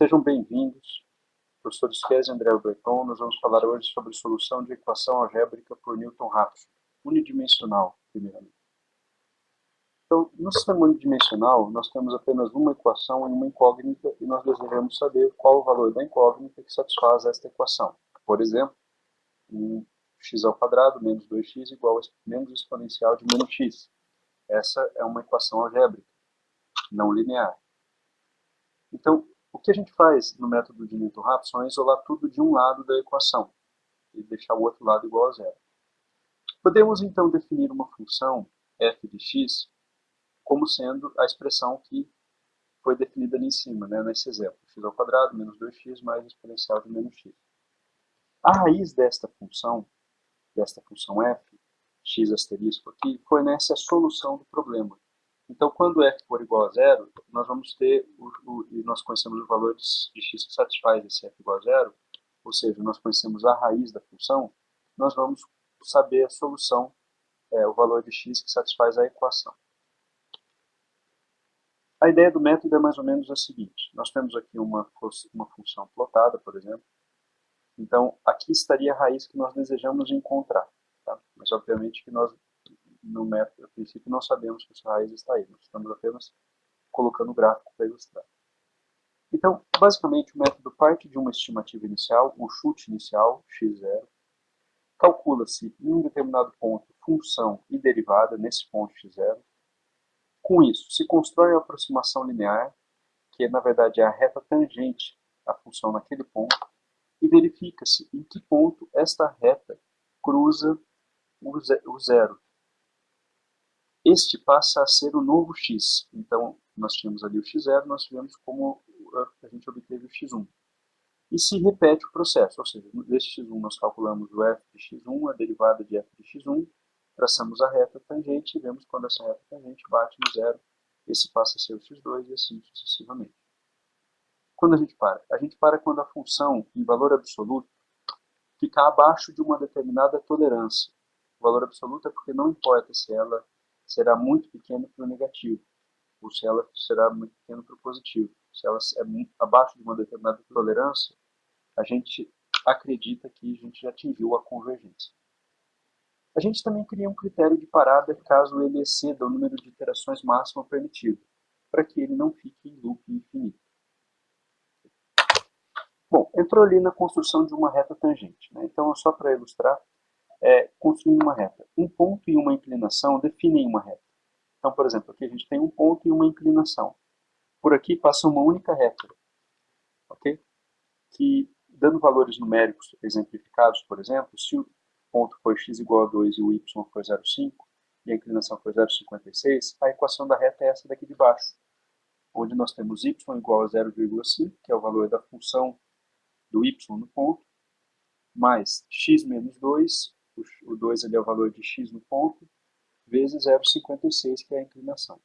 Sejam bem-vindos, professor Kesi e André Breton. Nós vamos falar hoje sobre solução de equação algébrica por Newton-Raphson, unidimensional, primeiramente. Então, no sistema unidimensional, nós temos apenas uma equação e uma incógnita, e nós desejamos saber qual o valor da incógnita que satisfaz esta equação. Por exemplo, x² menos 2x igual a menos exponencial de menos x. Essa é uma equação algébrica, não linear. Então, o que a gente faz no método de Newton-Raphson é isolar tudo de um lado da equação e deixar o outro lado igual a zero. Podemos, então, definir uma função f de x como sendo a expressão que foi definida ali em cima, né, nesse exemplo. x² menos 2x mais exponencial de menos x. A raiz desta função f, x asterisco aqui, fornece a solução do problema. Então, quando f for igual a zero, nós vamos ter, e nós conhecemos o valor de x que satisfaz esse f igual a zero, ou seja, nós conhecemos a raiz da função, nós vamos saber a solução, o valor de x que satisfaz a equação. A ideia do método é mais ou menos a seguinte: nós temos aqui uma função plotada, por exemplo. Então, aqui estaria a raiz que nós desejamos encontrar. Tá? Mas, obviamente, que nós, no método, a princípio, não sabemos que essa raiz está aí. Nós estamos apenas colocando o gráfico para ilustrar. Então, basicamente, o método parte de uma estimativa inicial, um chute inicial, x0. Calcula-se em um determinado ponto função e derivada nesse ponto x0. Com isso, se constrói uma aproximação linear, que na verdade é a reta tangente à função naquele ponto, e verifica-se em que ponto esta reta cruza o zero. Este passa a ser o novo x. Então, nós tínhamos ali o x0, nós tivemos como a gente obteve o x1. E se repete o processo, ou seja, deste x1 nós calculamos o f de x1, a derivada de f de x1, traçamos a reta tangente e vemos quando essa reta tangente bate no zero, esse passa a ser o x2 e assim sucessivamente. Quando a gente para? A gente para quando a função, em valor absoluto, fica abaixo de uma determinada tolerância. O valor absoluto é porque não importa se ela será muito pequena para o negativo, ou se ela será muito pequena para o positivo. Se ela é abaixo de uma determinada tolerância, a gente acredita que a gente já atingiu a convergência. A gente também cria um critério de parada caso ele exceda o número de iterações máximo permitido, para que ele não fique em loop infinito. Bom, entrou ali na construção de uma reta tangente. Né? Então, só para ilustrar, construir uma reta. Um ponto e uma inclinação definem uma reta. Então, por exemplo, aqui a gente tem um ponto e uma inclinação. Por aqui passa uma única reta, ok? Que, dando valores numéricos exemplificados, por exemplo, se o ponto for x igual a 2 e o y for 0,5 e a inclinação for 0,56, a equação da reta é essa daqui de baixo, onde nós temos y igual a 0,5, que é o valor da função do y no ponto, mais x menos 2, o 2 ali é o valor de x no ponto, vezes 0,56, que é a inclinação.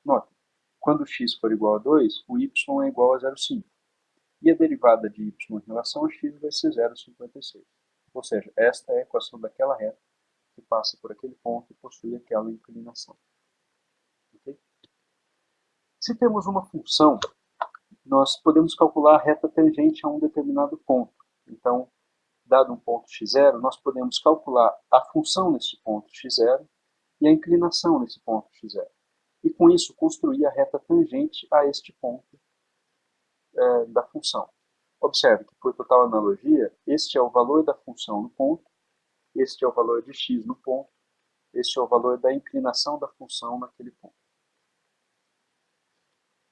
Notem, quando x for igual a 2, o y é igual a 0,5. E a derivada de y em relação a x vai ser 0,56. Ou seja, esta é a equação daquela reta que passa por aquele ponto e possui aquela inclinação. Okay? Se temos uma função, nós podemos calcular a reta tangente a um determinado ponto. Então, dado um ponto x0, nós podemos calcular a função nesse ponto x0 e a inclinação nesse ponto x0. E com isso, construir a reta tangente a este ponto da função. Observe que, por total analogia, este é o valor da função no ponto, este é o valor de x no ponto, este é o valor da inclinação da função naquele ponto.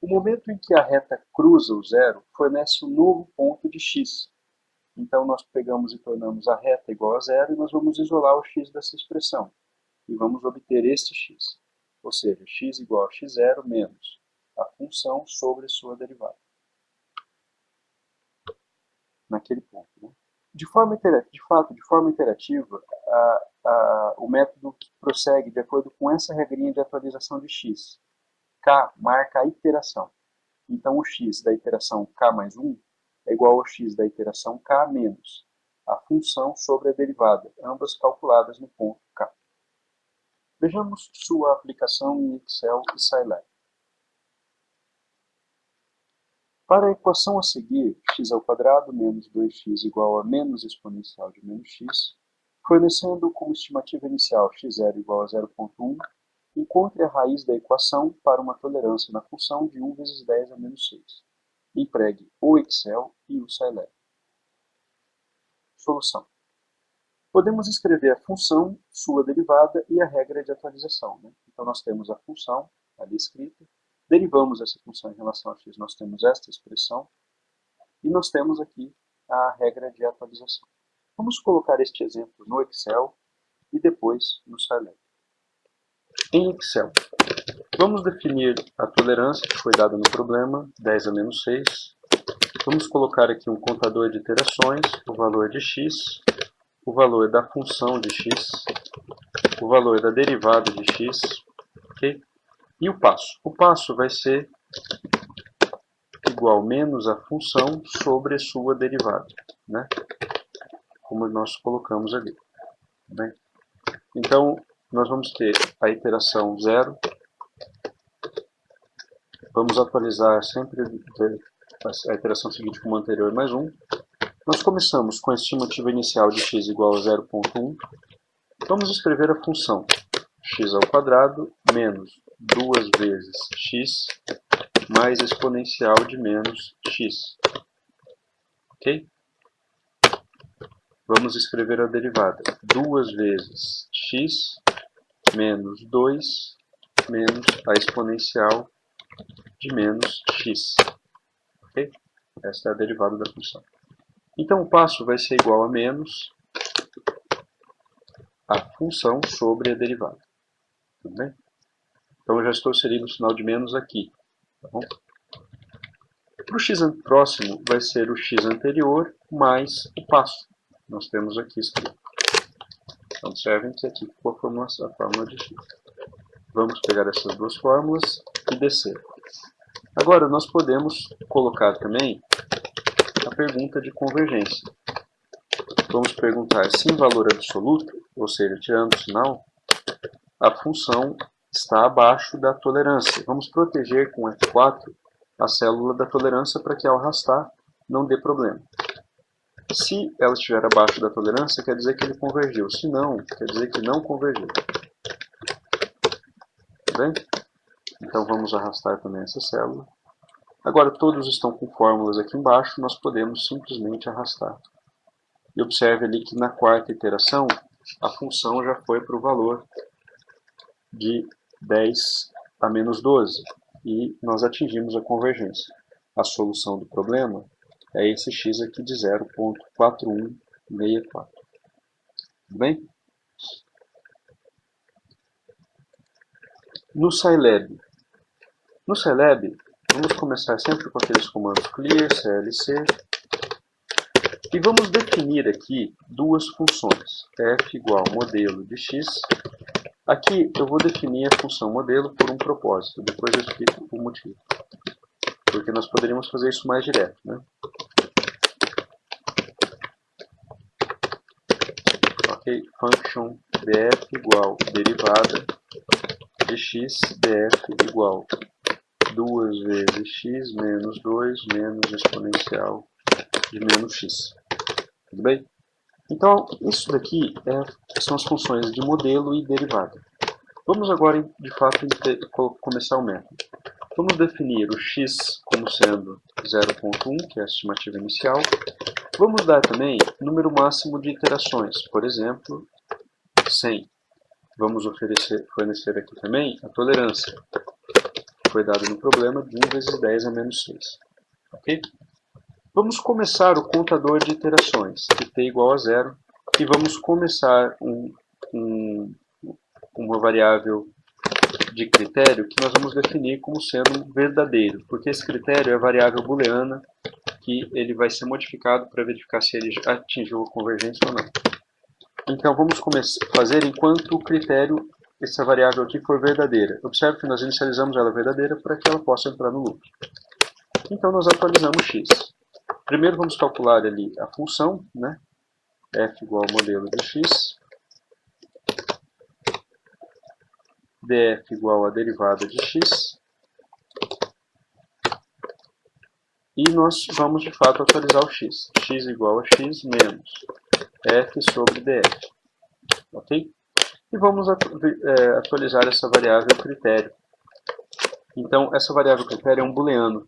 O momento em que a reta cruza o zero fornece um novo ponto de x. Então, nós pegamos e tornamos a reta igual a zero e nós vamos isolar o x dessa expressão. E vamos obter este x. Ou seja, x igual a x0 menos a função sobre sua derivada. Naquele ponto. Né? De forma interativa, o método prossegue de acordo com essa regrinha de atualização de x. K marca a iteração. Então, o x da iteração k mais 1 é igual ao x da iteração k menos a função sobre a derivada, ambas calculadas no ponto k. Vejamos sua aplicação em Excel e Scilab. Para a equação a seguir, x² menos 2x igual a menos exponencial de menos x, fornecendo como estimativa inicial x0 igual a 0,1, encontre a raiz da equação para uma tolerância na função de 1 vezes 10 a menos 6. Empregue o Excel e o Scilab. Solução. Podemos escrever a função, sua derivada e a regra de atualização. Então nós temos a função ali escrita, derivamos essa função em relação a x, nós temos esta expressão, e nós temos aqui a regra de atualização. Vamos colocar este exemplo no Excel e depois no Scilab. Em Excel, vamos definir a tolerância que foi dada no problema, 10 a menos 6. Vamos colocar aqui um contador de iterações, o valor de x, o valor da função de x, o valor da derivada de x, ok? E o passo. O passo vai ser igual menos a função sobre sua derivada, né? Como nós colocamos ali. Bem? Então, nós vamos ter a iteração 0. Vamos atualizar sempre a iteração seguinte como anterior mais 1. Nós começamos com a estimativa inicial de x igual a 0,1. Vamos escrever a função x² menos 2 vezes x mais exponencial de menos x. Ok? Vamos escrever a derivada 2 vezes x menos 2 menos a exponencial de menos x. Ok? Esta é a derivada da função. Então o passo vai ser igual a menos a função sobre a derivada. Tudo bem? Então eu já estou inserindo o sinal de menos aqui. Tá bom? Para o x próximo vai ser o x anterior mais o passo. Nós temos aqui escrito. Então observem que aqui ficou a fórmula de x. Vamos pegar essas duas fórmulas e descer. Agora nós podemos colocar também a pergunta de convergência. Vamos perguntar se em valor absoluto, ou seja, tirando o sinal, a função está abaixo da tolerância. Vamos proteger com F4 a célula da tolerância para que ao arrastar não dê problema. Se ela estiver abaixo da tolerância, quer dizer que ele convergiu. Se não, quer dizer que não convergiu. Tá bem? Então vamos arrastar também essa célula. Agora todos estão com fórmulas aqui embaixo, nós podemos simplesmente arrastar. E observe ali que na quarta iteração, a função já foi para o valor de 10 a menos 12. E nós atingimos a convergência. A solução do problema é esse x aqui de 0,4164. Tudo bem? No Scilab. No Scilab, vamos começar sempre com aqueles comandos clear, clc, e vamos definir aqui duas funções, f igual modelo de x. Aqui eu vou definir a função modelo por um propósito, depois eu explico o motivo. Porque nós poderíamos fazer isso mais direto, né? Ok, function df igual derivada de x, df igual 2 vezes x menos 2 menos exponencial de menos x. Tudo bem? Então, isso daqui são as funções de modelo e derivada. Vamos agora, de fato, começar o método. Vamos definir o x como sendo 0,1, que é a estimativa inicial. Vamos dar também número máximo de iterações, por exemplo, 100. Vamos fornecer aqui também a tolerância, que foi dada no problema de 1 vezes 10 a menos 6. Ok? Vamos começar o contador de iterações, de t igual a 0, e vamos começar uma variável de critério que nós vamos definir como sendo verdadeiro, porque esse critério é a variável booleana que ele vai ser modificado para verificar se ele atingiu a convergência ou não. Então vamos fazer enquanto o critério, essa variável aqui for verdadeira. Observe que nós inicializamos ela verdadeira para que ela possa entrar no loop. Então nós atualizamos x. Primeiro vamos calcular ali a função, né? f igual ao modelo de x, df igual a derivada de x, E nós vamos, de fato, atualizar o x. X igual a x menos f sobre df. Ok? E vamos atualizar essa variável critério. Então, essa variável critério é um booleano.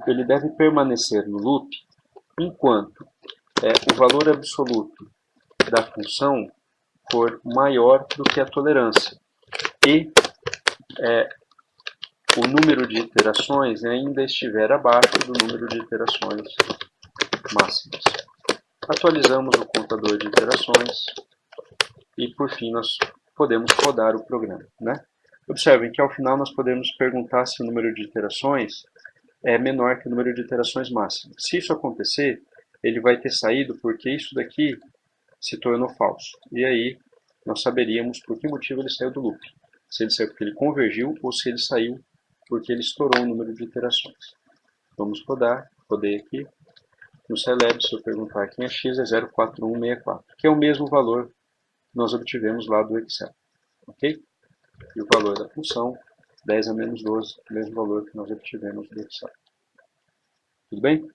Ele deve permanecer no loop enquanto o valor absoluto da função for maior do que a tolerância e o número de iterações ainda estiver abaixo do número de iterações máximas. Atualizamos o contador de iterações e, por fim, nós podemos rodar o programa, né? Observem que, ao final, nós podemos perguntar se o número de iterações é menor que o número de iterações máximas. Se isso acontecer, ele vai ter saído porque isso daqui se tornou falso. E aí, nós saberíamos por que motivo ele saiu do loop. Se ele saiu porque ele convergiu ou se ele saiu porque ele estourou o número de iterações. Vamos rodar, rodei aqui. No Scilab, se eu perguntar quem é x, é 04164, que é o mesmo valor que nós obtivemos lá do Excel. Ok? E o valor da função, 10 a menos 12, o mesmo valor que nós obtivemos do Excel. Tudo bem?